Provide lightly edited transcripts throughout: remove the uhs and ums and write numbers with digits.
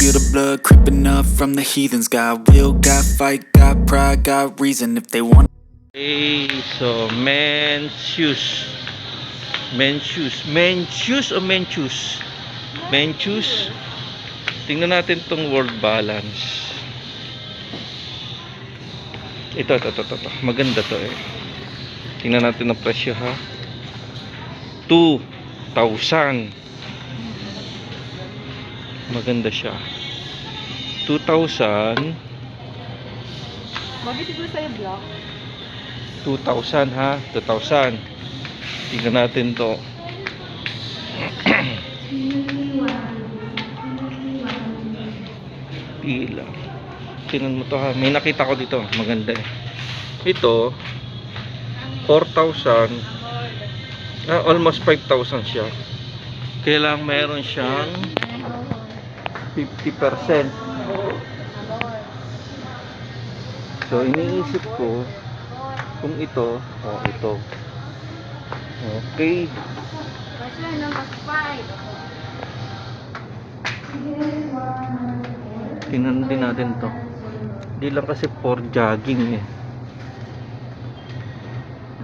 feel the blood creeping up from the heathens. Got will, got fight, got pride, got reason. If they want. Okay, so men's shoes. Men's shoes. Men's shoes o men's shoes? Men's shoes. Tingnan natin tong World Balance. Ito. Maganda to eh. Tingnan natin ang presyo ha. 2,000. Maganda siya. 2,000. Bagay siguro sa'yo black. 2,000 ha. 2,000. Tingnan natin to. Pila. Tingnan mo to ha. May nakita ko dito. Maganda eh. Ito 4,000. Almost 5,000 siya. Kailangan meron siyang 50%. So iniisip ko kung ito ito. Okay. Tingnan din natin to. Hindi lang kasi for jogging eh.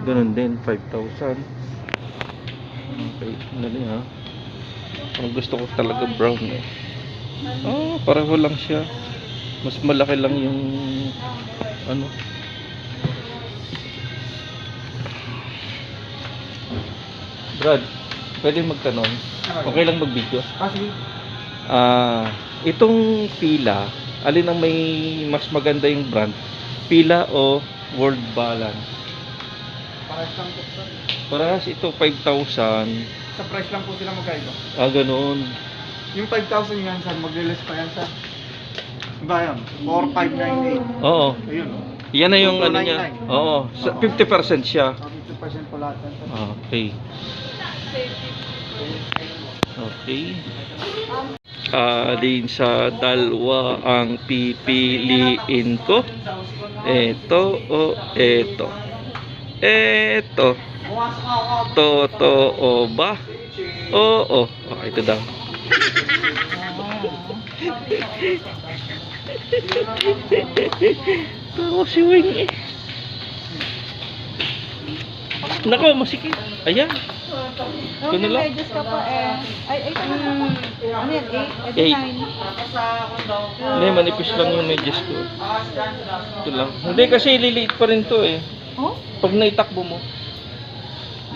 Ganun din 5,000. Okay, dali ha. Ang gusto ko talaga brown eh. Pareho lang siya. Mas malaki lang yung ano. Brad, pwede magtanong? Okay lang mag-video? Sige. Itong Fila, alin ang may mas maganda yung brand? Fila o World Balance? Parehas lang po, sir. Parehas ito 5,000. Sa price lang po sila magkaiba. Ganoon. Yung 5,000 yan, sir, mag-release pa yan, sir. Diba yan? 4,598. Oo. Ayun. Yan na yung ano niya. 2,299. Oo. 50% siya. 50% po lahat yan, sir. Okay. Okay. Alin sa dalawa ang pipiliin ko? Ito o ito? Ito. Totoo ba? Oo. Ito daw. Ako si Wing eh. Nako, masikip. Ayan. Ito na lang. Medyas ka pa eh. Ano yan? 8? 9? Hindi, manipis lang yung medyas ko. Ito lang. Hindi kasi liliit pa rin to eh. Oh? Pag naitakbo mo,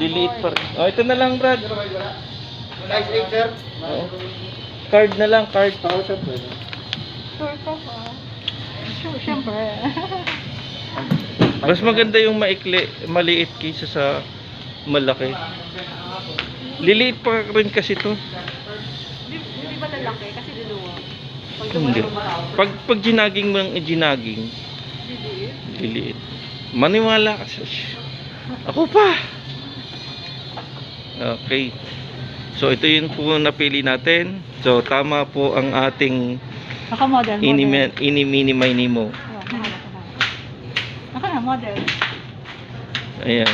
liliit pa rin. Ito na lang, Brad. Size 8, sir. Oo. Card na lang, card. Oo, sir, pwede. Sure ka ba? Sure, syempre. Mas maganda yung maliit kaysa sa malaki. Liliit pa rin kasi to. Hindi ba lalaki? Kasi dalawa. Hindi. Pag ginaging mo ang ginaging, liliit. Maniwala kasi. Ako pa. Okay. So ito yun po napili natin. So tama po ang ating Naka-model. ini-mini-mini mo. Naka na, model. Ayan.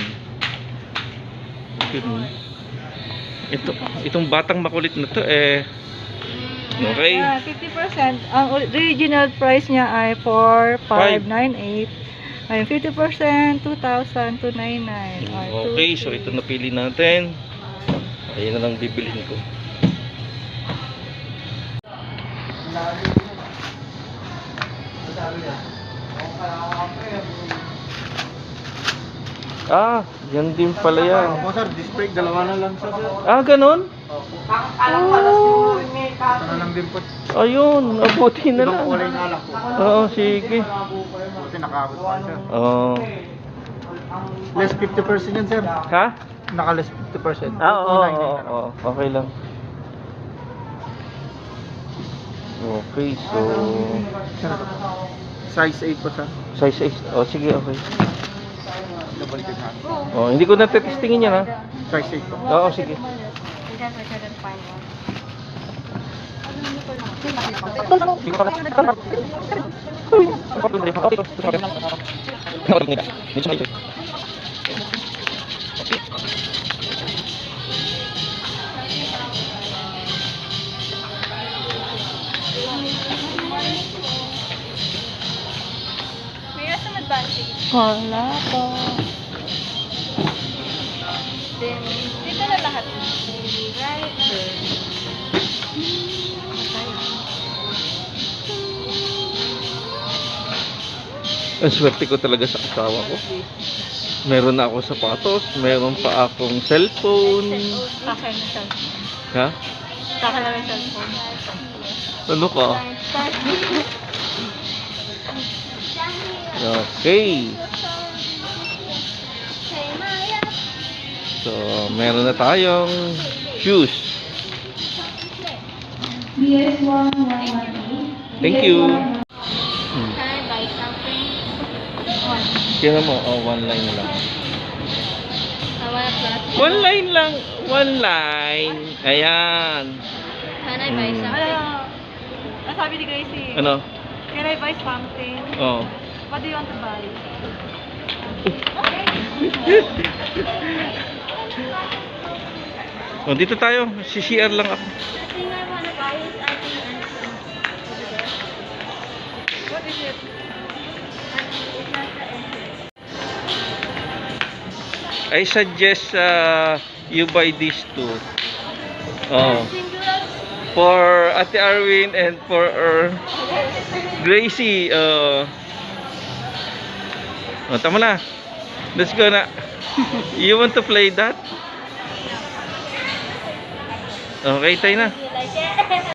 Itong batang makulit na to eh. Okay. Yeah, 50%. Ang original price niya ay 4,598. Ay 50%, 2,299. Okay, so ito napili natin. Ayun na lang bibilhin ko. Yan din pala yan. Opo, sir, display, dalawa na lang, sir. Ganun? Oh. Ito na lang din po. Ayun, abuti na lang. Ibang kulay na lang po. Oo, sige. Buti nakabot pa, sir. Oo. Less 50% yan, sir. Ha? Naka-less 50%. Oo. Okay lang. Okay, so Size 8 po, sir. size 8. Sige, okay. Double-check natin. Hindi ko na-testingin yan ha. Size 8 po. Oo, sige. Wala po. Then, dito na lahat. Right there. Ang swerte ko talaga sa asawa ko. Meron na ako sapatos, meron pa akong cellphone. Sa akin yung cellphone. Ha? Sa akin lang yung cellphone. Ano ka? Okay. So, meron na tayong shoes. Thank you. Can I buy something? Kaya mo, one line lang. I want a plastic. One line lang. One line. Ayan. Can I buy something? Ano sabi ni Gracie? Ano? Can I buy something? Oh. What do you want to buy? Oh, dito tayo. CCR lang ako. The thing I want to buy is I think over there. What is it? It's not the entrance. I suggest you buy these two. Oh. Singular. For Ate Arwin and for Gracie. Oh, tama na. Let's go na. You want to play that? Okay, tayo na. You like it?